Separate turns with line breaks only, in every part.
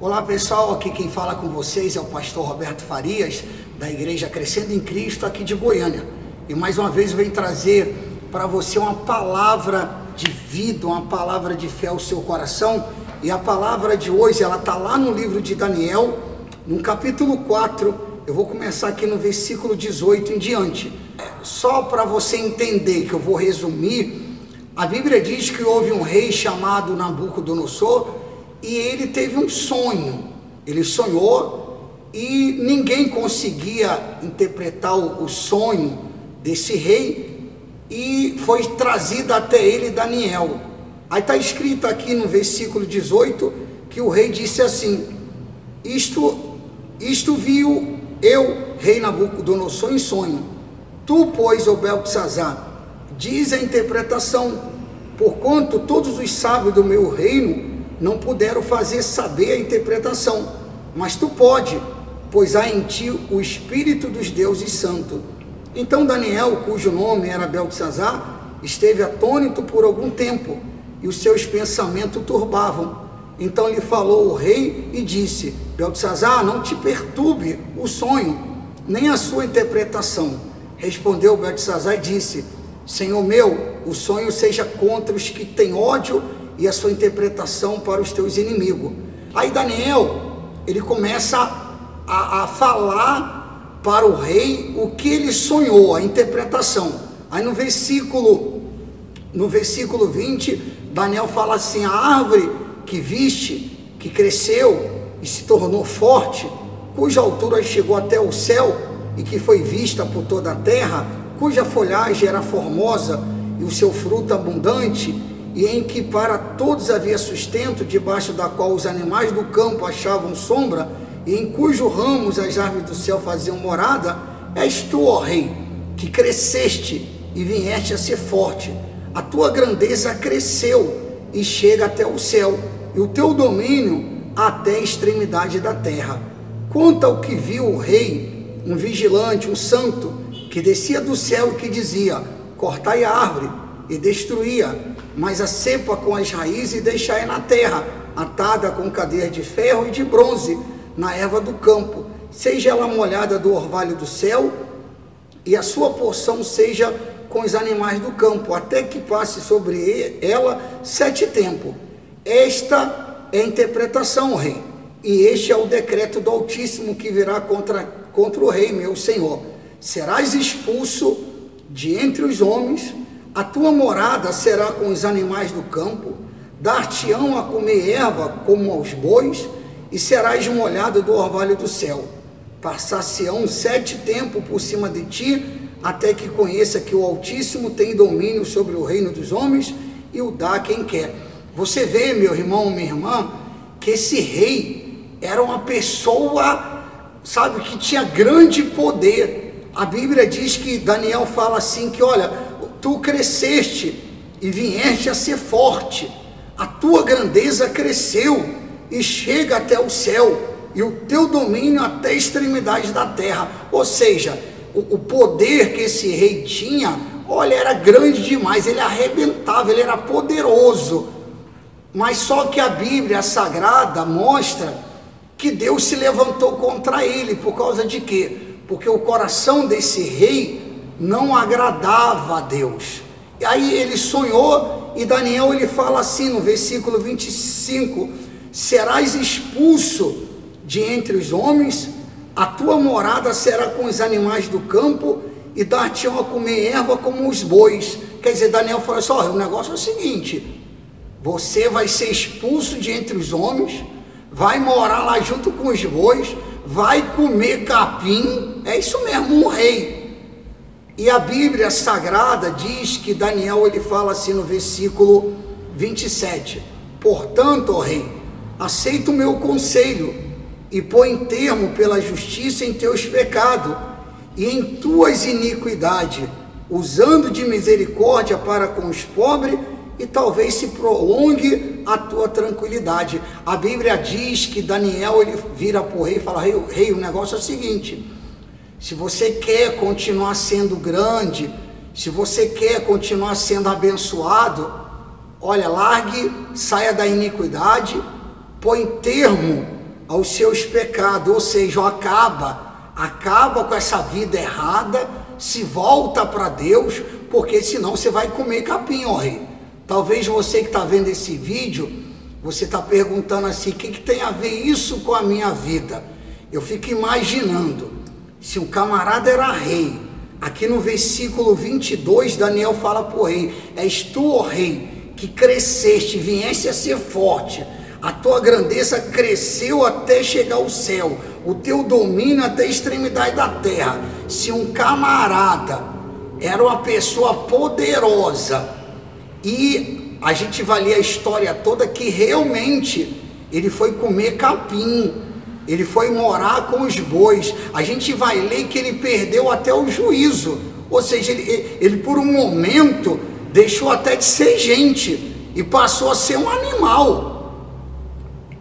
Olá pessoal, aqui quem fala com vocês é o pastor Roberto Farias, da Igreja Crescendo em Cristo, aqui de Goiânia. E mais uma vez eu venho trazer para você uma palavra de vida, uma palavra de fé ao seu coração. E a palavra de hoje, ela está lá no livro de Daniel, no capítulo 4, eu vou começar aqui no versículo 18 em diante. Só para você entender, que eu vou resumir, a Bíblia diz que houve um rei chamado Nabucodonosor, e ele teve um sonho. Ele sonhou e ninguém conseguia interpretar o sonho desse rei, e foi trazido até ele Daniel. Aí está escrito aqui no versículo 18 que o rei disse assim: Isto viu eu, rei Nabucodonosor, em sonho. Tu, pois, ó Beltesazar, diz a interpretação, porquanto todos os sábios do meu reino não puderam fazer saber a interpretação, mas tu pode, pois há em ti o Espírito dos deuses santos. Então Daniel, cujo nome era Beltesazar, esteve atônito por algum tempo, e os seus pensamentos turbavam. Então lhe falou o rei e disse: Beltesazar, não te perturbe o sonho, nem a sua interpretação. Respondeu Beltesazar e disse: Senhor meu, o sonho seja contra os que têm ódio, e a sua interpretação para os teus inimigos. Aí Daniel, ele começa a falar para o rei o que ele sonhou, a interpretação. Aí no versículo 20, Daniel fala assim: a árvore que viste, que cresceu e se tornou forte, cuja altura chegou até o céu, e que foi vista por toda a terra, cuja folhagem era formosa, e o seu fruto abundante, e em que para todos havia sustento, debaixo da qual os animais do campo achavam sombra, e em cujos ramos as árvores do céu faziam morada, és tu, ó rei, que cresceste e vieste a ser forte. A tua grandeza cresceu e chega até o céu, e o teu domínio até a extremidade da terra. Quanto ao que viu o rei, um vigilante, um santo, que descia do céu e que dizia: cortai a árvore, e destruía, mas a cepa com as raízes e deixai na terra, atada com cadeias de ferro e de bronze, na erva do campo, seja ela molhada do orvalho do céu, e a sua porção seja com os animais do campo, até que passe sobre ela 7 tempos. Esta é a interpretação, rei, e este é o decreto do Altíssimo que virá contra o rei, meu senhor. Serás expulso de entre os homens, a tua morada será com os animais do campo, dar-te-ão a comer erva como aos bois, e serás molhado do orvalho do céu. Passar-se-ão 7 tempos por cima de ti, até que conheça que o Altíssimo tem domínio sobre o reino dos homens, e o dá a quem quer. Você vê, meu irmão, minha irmã, que esse rei era uma pessoa, sabe, que tinha grande poder. A Bíblia diz que Daniel fala assim, que olha, tu cresceste e vieste a ser forte, a tua grandeza cresceu e chega até o céu, e o teu domínio até a extremidade da terra. Ou seja, o poder que esse rei tinha, olha, era grande demais, ele arrebentava, ele era poderoso. Mas só que a Bíblia Sagrada mostra que Deus se levantou contra ele. Por causa de quê? Porque o coração desse rei não agradava a Deus. E aí ele sonhou, e Daniel ele fala assim no versículo 25: serás expulso de entre os homens, a tua morada será com os animais do campo, e dar-te-ão a comer erva como os bois. Quer dizer, Daniel falou assim: o negócio é o seguinte, você vai ser expulso de entre os homens, vai morar lá junto com os bois, vai comer capim. É isso mesmo, um rei. E a Bíblia Sagrada diz que Daniel ele fala assim no versículo 27: portanto, ó rei, aceita o meu conselho, e põe termo pela justiça em teus pecados e em tuas iniquidades, usando de misericórdia para com os pobres, e talvez se prolongue a tua tranquilidade. A Bíblia diz que Daniel ele vira para o rei e fala: rei, o negócio é o seguinte, se você quer continuar sendo grande, se você quer continuar sendo abençoado, olha, largue, saia da iniquidade, põe termo aos seus pecados, ou seja, acaba com essa vida errada, se volta para Deus, porque senão você vai comer capim, ó rei. Talvez você que está vendo esse vídeo, você está perguntando assim, o que tem a ver isso com a minha vida? Eu fico imaginando, se um camarada era rei, aqui no versículo 22, Daniel fala para o rei, és tu, ó rei, que cresceste, vieste a ser forte, a tua grandeza cresceu até chegar ao céu, o teu domínio até a extremidade da terra. Se um camarada era uma pessoa poderosa, e a gente vai ler a história toda que realmente ele foi comer capim, ele foi morar com os bois, a gente vai ler que ele perdeu até o juízo, ou seja, ele por um momento deixou até de ser gente e passou a ser um animal.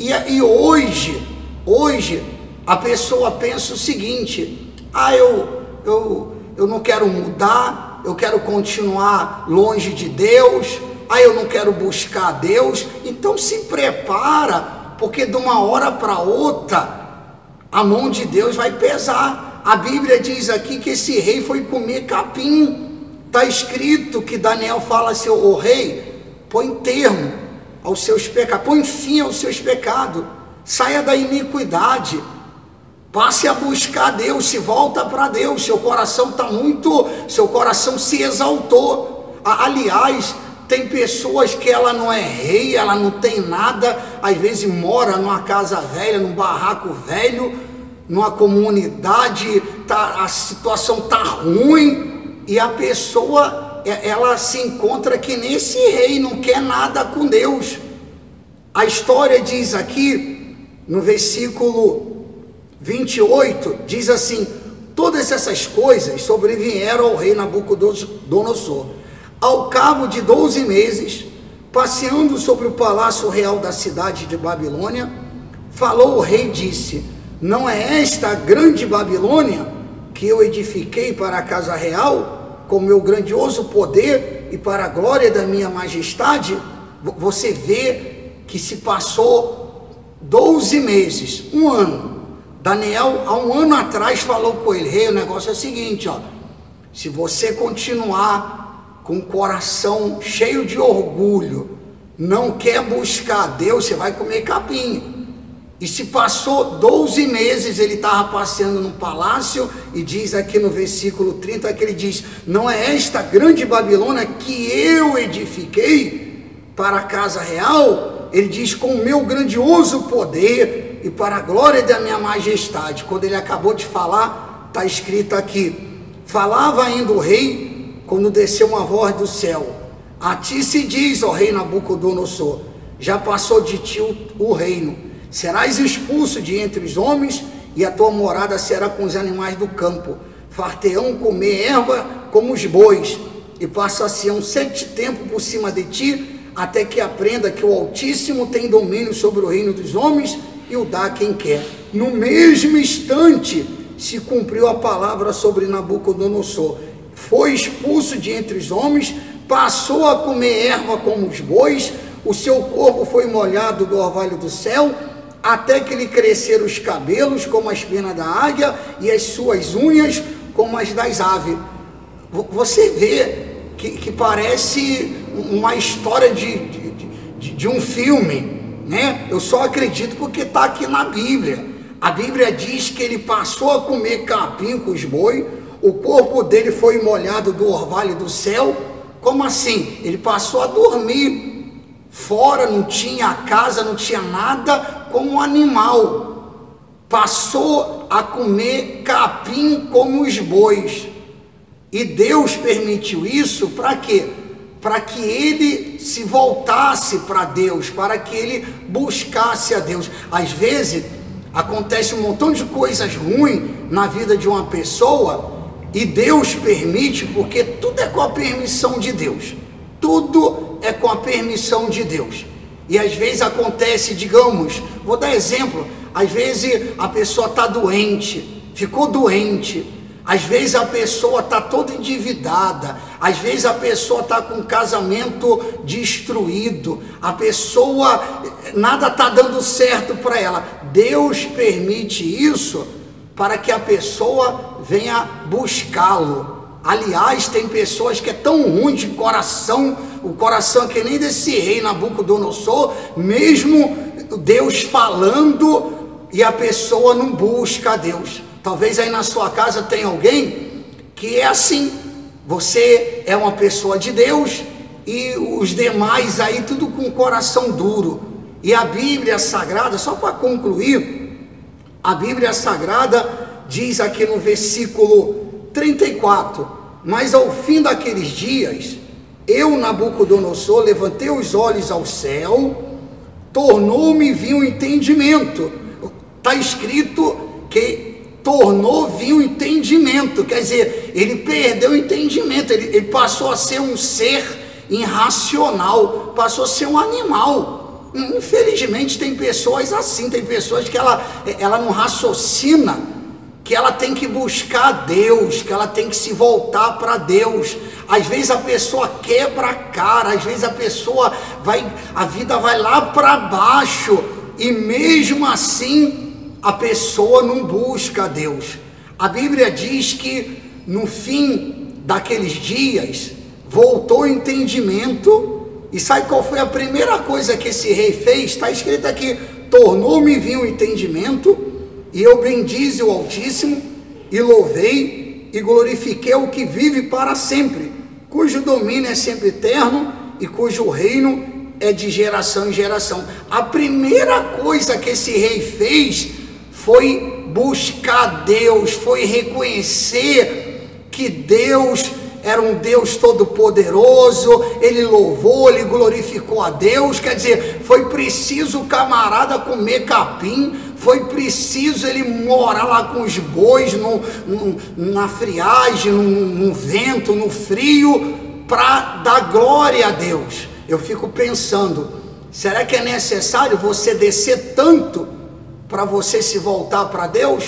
E hoje a pessoa pensa o seguinte, eu não quero mudar, eu quero continuar longe de Deus, eu não quero buscar Deus. Então se prepara, porque de uma hora para outra a mão de Deus vai pesar. A Bíblia diz aqui que esse rei foi comer capim. Está escrito que Daniel fala assim, ô rei, põe termo aos seus pecados, põe fim aos seus pecados, saia da iniquidade, passe a buscar Deus, se volta para Deus, seu coração se exaltou. Aliás, tem pessoas que ela não é rei, ela não tem nada, às vezes mora numa casa velha, num barraco velho, numa comunidade, a situação está ruim, e a pessoa, ela se encontra que nesse rei, não quer nada com Deus. A história diz aqui, no versículo 28, diz assim, todas essas coisas sobrevieram ao rei Nabucodonosor. Ao cabo de 12 meses, passeando sobre o palácio real da cidade de Babilônia, falou o rei e disse, não é esta a grande Babilônia que eu edifiquei para a casa real, com meu grandioso poder e para a glória da minha majestade? Você vê que se passou 12 meses, um ano. Daniel, há um ano atrás, falou com ele, rei, o negócio é o seguinte, se você continuar com o coração cheio de orgulho, não quer buscar Deus, você vai comer capim. E se passou 12 meses, ele estava passeando no palácio, e diz aqui no versículo 30, que ele diz, não é esta grande Babilônia que eu edifiquei para a casa real? Ele diz, com o meu grandioso poder e para a glória da minha majestade. Quando ele acabou de falar, está escrito aqui, falava ainda o rei, quando desceu uma voz do céu, a ti se diz, ó rei Nabucodonosor, já passou de ti o reino, serás expulso de entre os homens, e a tua morada será com os animais do campo, farteão comer erva como os bois, e passar-se-ão 7 tempos por cima de ti, até que aprenda que o Altíssimo tem domínio sobre o reino dos homens, e o dá a quem quer. No mesmo instante se cumpriu a palavra sobre Nabucodonosor, foi expulso de entre os homens, passou a comer erva como os bois, o seu corpo foi molhado do orvalho do céu, até que lhe cresceram os cabelos como as penas da águia, e as suas unhas como as das aves. Você vê que parece uma história de um filme, né? Eu só acredito porque está aqui na Bíblia. A Bíblia diz que ele passou a comer capim com os bois, o corpo dele foi molhado do orvalho do céu. Como assim? Ele passou a dormir fora, não tinha casa, não tinha nada, como um animal. Passou a comer capim como os bois. E Deus permitiu isso para quê? Para que ele se voltasse para Deus, para que ele buscasse a Deus. Às vezes acontece um montão de coisas ruins na vida de uma pessoa, e Deus permite, porque tudo é com a permissão de Deus. Tudo é com a permissão de Deus. E às vezes acontece, digamos, vou dar exemplo, às vezes a pessoa está doente, ficou doente, Às vezes a pessoa está toda endividada, às vezes a pessoa está com o casamento destruído, a pessoa, nada está dando certo para ela. Deus permite isso para que a pessoa venha buscá-lo. Aliás, tem pessoas que é tão ruim de coração, o coração é que nem desse rei Nabucodonosor, mesmo Deus falando e a pessoa não busca a Deus. Talvez aí na sua casa tenha alguém que é assim, você é uma pessoa de Deus e os demais aí tudo com o coração duro. E a Bíblia Sagrada, só para concluir, a Bíblia Sagrada diz aqui no versículo 34, mas ao fim daqueles dias, eu, Nabucodonosor, levantei os olhos ao céu, tornou-me vir o entendimento. Está escrito que tornou vir o entendimento, quer dizer, ele perdeu o entendimento, ele passou a ser um ser irracional, passou a ser um animal. Infelizmente tem pessoas assim, tem pessoas que ela não raciocina, que ela tem que buscar Deus, que ela tem que se voltar para Deus. Às vezes a pessoa quebra a cara, às vezes a vida vai lá para baixo, e mesmo assim a pessoa não busca a Deus. A Bíblia diz que no fim daqueles dias voltou o entendimento, e sabe qual foi a primeira coisa que esse rei fez? Está escrito aqui, tornou-me vir o entendimento, e eu bendize o Altíssimo, e louvei e glorifiquei o que vive para sempre, cujo domínio é sempre eterno, e cujo reino é de geração em geração. A primeira coisa que esse rei fez foi buscar Deus, foi reconhecer que Deus era um Deus todo-poderoso. Ele louvou, ele glorificou a Deus. Quer dizer, foi preciso o camarada comer capim, foi preciso ele morar lá com os bois, na friagem, no vento, no frio, para dar glória a Deus. Eu fico pensando, será que é necessário você descer tanto para você se voltar para Deus?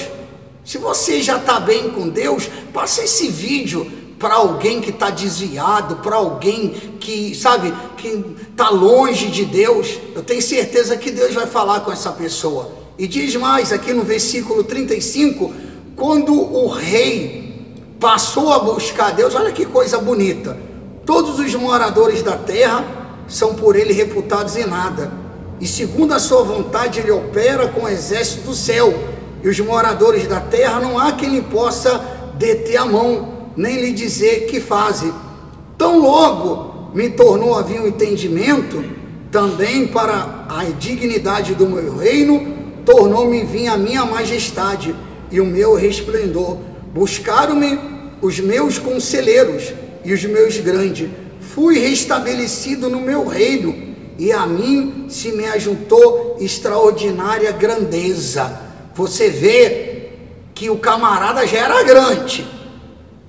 Se você já está bem com Deus, passa esse vídeo para alguém que está desviado, para alguém que, sabe, que está longe de Deus. Eu tenho certeza que Deus vai falar com essa pessoa. E diz mais aqui no versículo 35, quando o rei passou a buscar Deus, olha que coisa bonita, todos os moradores da terra são por ele reputados em nada, e segundo a sua vontade ele opera com o exército do céu, e os moradores da terra não há quem lhe possa deter a mão, nem lhe dizer que faze. Tão logo me tornou a vir o entendimento, também para a dignidade do meu reino, tornou-me vir a minha majestade e o meu resplendor. Buscaram-me os meus conselheiros e os meus grandes. Fui restabelecido no meu reino, e a mim se me ajuntou extraordinária grandeza. Você vê que o camarada já era grande,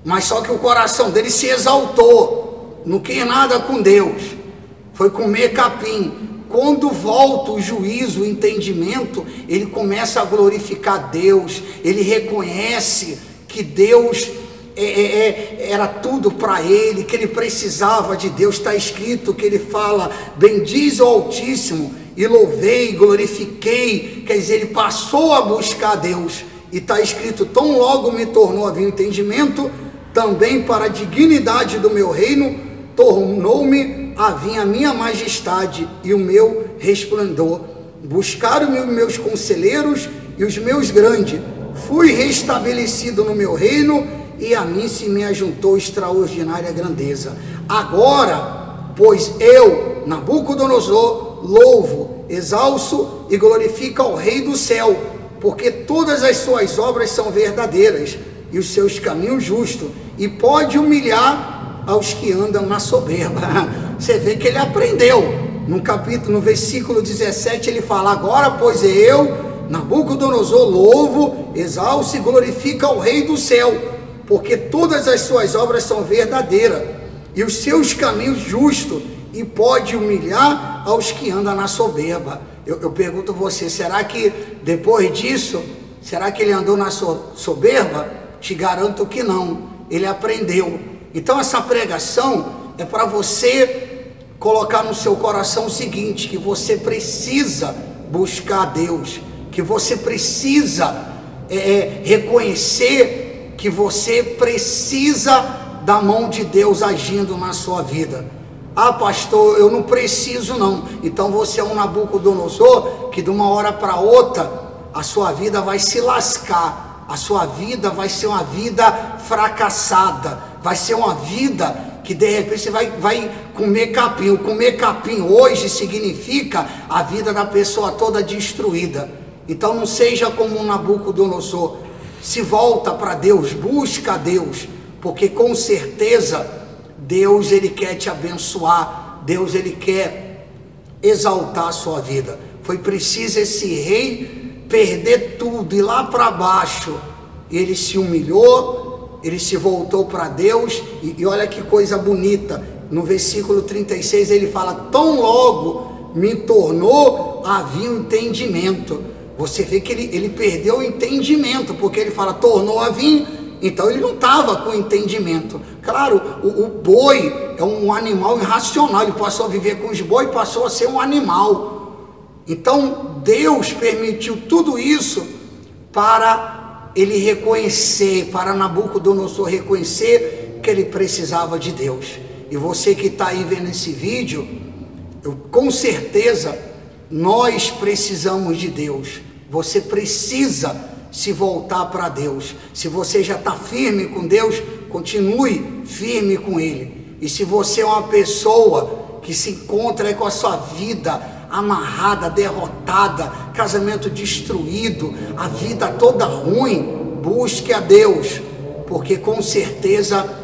mas só que o coração dele se exaltou, não quis nada com Deus, foi comer capim. Quando volta o juízo, o entendimento, ele começa a glorificar Deus, ele reconhece que Deus era tudo para ele, que ele precisava de Deus. Está escrito que ele fala, bendiz o Altíssimo, e louvei, glorifiquei, quer dizer, ele passou a buscar Deus, e está escrito, tão logo me tornou a vir o entendimento, também para a dignidade do meu reino, tornou-me a vir a minha majestade e o meu resplendor. Buscaram-me os meus conselheiros e os meus grandes, fui restabelecido no meu reino, e a mim se me ajuntou extraordinária grandeza. Agora, pois eu, Nabucodonosor, louvo, exalço e glorifico ao Rei do céu, porque todas as suas obras são verdadeiras, e os seus caminhos justos, e pode humilhar aos que andam na soberba. Você vê que ele aprendeu. No versículo 17, ele fala, agora, pois eu, Nabucodonosor, louvo, exalço e glorifico ao Rei do céu, porque todas as suas obras são verdadeiras, e os seus caminhos justos, e pode humilhar aos que andam na soberba. Eu pergunto a você, será que depois disso, será que ele andou na soberba? Te garanto que não, ele aprendeu. Então essa pregação é para você colocar no seu coração o seguinte, que você precisa buscar a Deus, que você precisa reconhecer que você precisa da mão de Deus agindo na sua vida. Ah, pastor, eu não preciso não. Então você é um Nabucodonosor que de uma hora para outra a sua vida vai se lascar, a sua vida vai ser uma vida fracassada, vai ser uma vida que de repente você vai comer capim. Comer capim hoje significa a vida da pessoa toda destruída. Então não seja como um Nabucodonosor, se volta para Deus, busca a Deus, porque com certeza Deus ele quer te abençoar, Deus ele quer exaltar a sua vida. Foi preciso esse rei perder tudo, ir lá para baixo, ele se humilhou, ele se voltou para Deus, e olha que coisa bonita, no versículo 36 ele fala, tão logo me tornou a vir o entendimento. Você vê que ele perdeu o entendimento, porque ele fala, tornou a vir, então ele não estava com entendimento. Claro, o boi é um animal irracional, ele passou a viver com os bois e passou a ser um animal. Então Deus permitiu tudo isso para ele reconhecer, para Nabucodonosor reconhecer que ele precisava de Deus. E você que está aí vendo esse vídeo, com certeza nós precisamos de Deus. Você precisa se voltar para Deus. Se você já está firme com Deus, continue firme com Ele. E se você é uma pessoa que se encontra aí com a sua vida amarrada, derrotada, casamento destruído, a vida toda ruim, busque a Deus, porque com certeza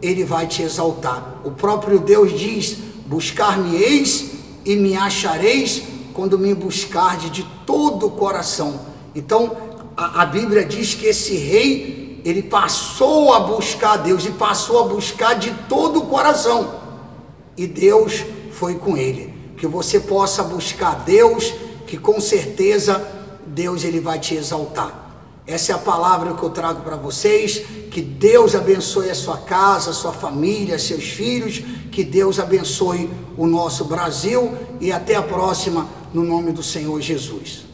Ele vai te exaltar. O próprio Deus diz, buscar-me-eis e me achareis, quando me buscardes de todo o coração. Então, a Bíblia diz que esse rei, ele passou a buscar a Deus, e passou a buscar de todo o coração, e Deus foi com ele. Que você possa buscar Deus, que com certeza Deus ele vai te exaltar. Essa é a palavra que eu trago para vocês. Que Deus abençoe a sua casa, a sua família, seus filhos. Que Deus abençoe o nosso Brasil. E até a próxima, no nome do Senhor Jesus.